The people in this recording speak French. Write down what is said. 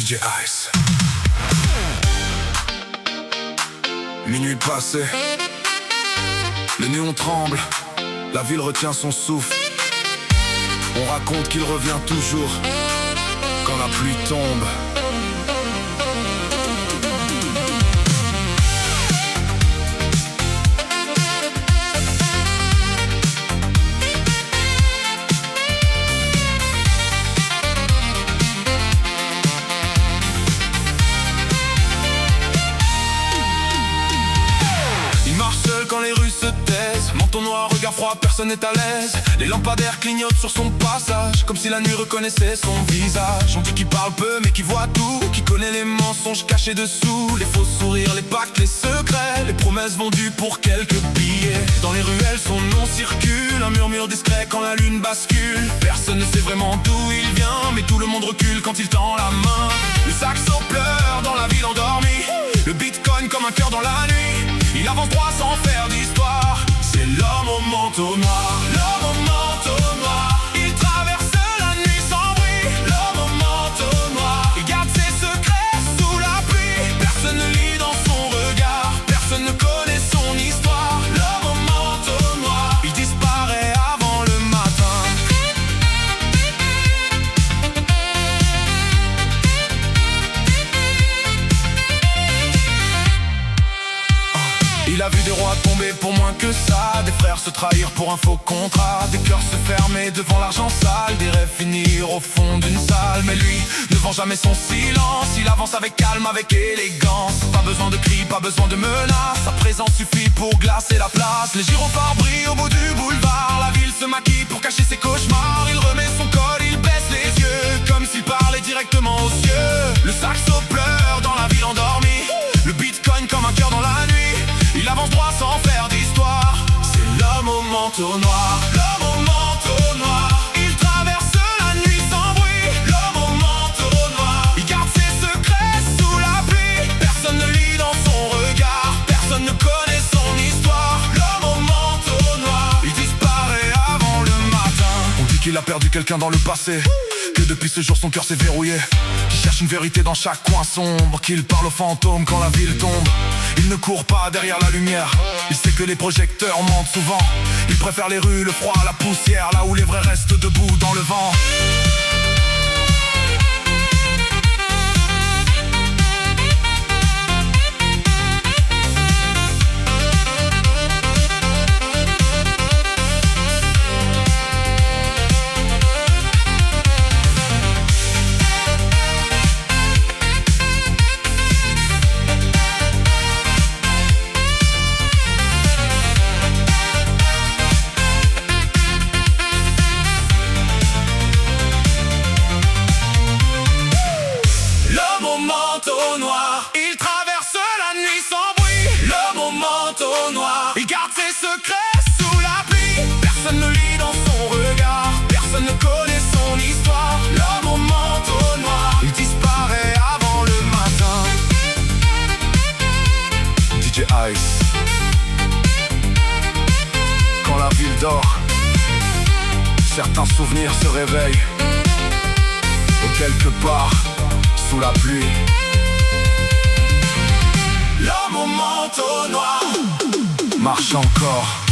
DJ Ice. Minuit passé, le néon tremble, la ville retient son souffle. On raconte qu'il revient toujours quand la pluie tombe. Quand les rues se taisent, manteau noir, regard froid, personne n'est à l'aise. Les lampadaires clignotent sur son passage, comme si la nuit reconnaissait son visage. On dit qu'il parle peu mais qu'il voit tout, qu'il connaît les mensonges cachés dessous. Les faux sourires, les pactes, les secrets, les promesses vendues pour quelques billets. Dans les ruelles son nom circule, un murmure discret quand la lune bascule. Personne ne sait vraiment d'où il vient, mais tout le monde recule quand il tend la main. Le saxo pleure dans la ville endormie, le bitcoin comme un cœur dans la nuit. Il avance droit sans faire d'histoire. C'est l'homme au manteau noir. L'homme au manteau noir. Il traverse la nuit sans bruit. L'homme au manteau noir. Il garde ses secrets sous la pluie. Personne ne lit dans son regard. Personne ne connaît son histoire. L'homme au manteau noir. Il disparaît avant le matin. Il a vu des rois tomber pour moins que ça, des frères se trahir pour un faux contrat, des cœurs se fermer devant l'argent sale, des rêves finir au fond d'une salle. Mais lui ne vend jamais son silence, il avance avec calme, avec élégance. Pas besoin de cris, pas besoin de menaces, sa présence suffit pour glacer la place. Les gyrophares brillent au bout du boulevard, la ville se maquille pour cacher ses cauchemars. Il remet son col, il baisse les yeux, comme s'il parlait directement aux cieux. Le saxo pleure dans la ville endormie, le bitcoin comme un cœur dans la nuit. Il avance droit sans faire d'histoire. C'est l'homme au manteau noir. L'homme au manteau noir. Il traverse la nuit sans bruit. L'homme au manteau noir. Il garde ses secrets sous la pluie. Personne ne lit dans son regard. Personne ne connaît son histoire. L'homme au manteau noir. Il disparaît avant le matin. On dit qu'il a perdu quelqu'un dans le passé, que depuis ce jour son cœur s'est verrouillé, qu'il cherche une vérité dans chaque coin sombre, qu'il parle aux fantômes quand la ville tombe. Il ne court pas derrière la lumière, il sait que les projecteurs mentent souvent. Il préfère les rues, le froid, la poussière, là où les vrais restent debout dans le vent. Manteau noir, il traverse la nuit sans bruit. L'homme au manteau noir, il garde ses secrets sous la pluie. Personne ne lit dans son regard, personne ne connaît son histoire. L'homme au manteau noir, il disparaît avant le matin. DJ Ice. Quand la ville dort, certains souvenirs se réveillent. Et quelque part, sous la pluie, l'homme au manteau noir marche encore.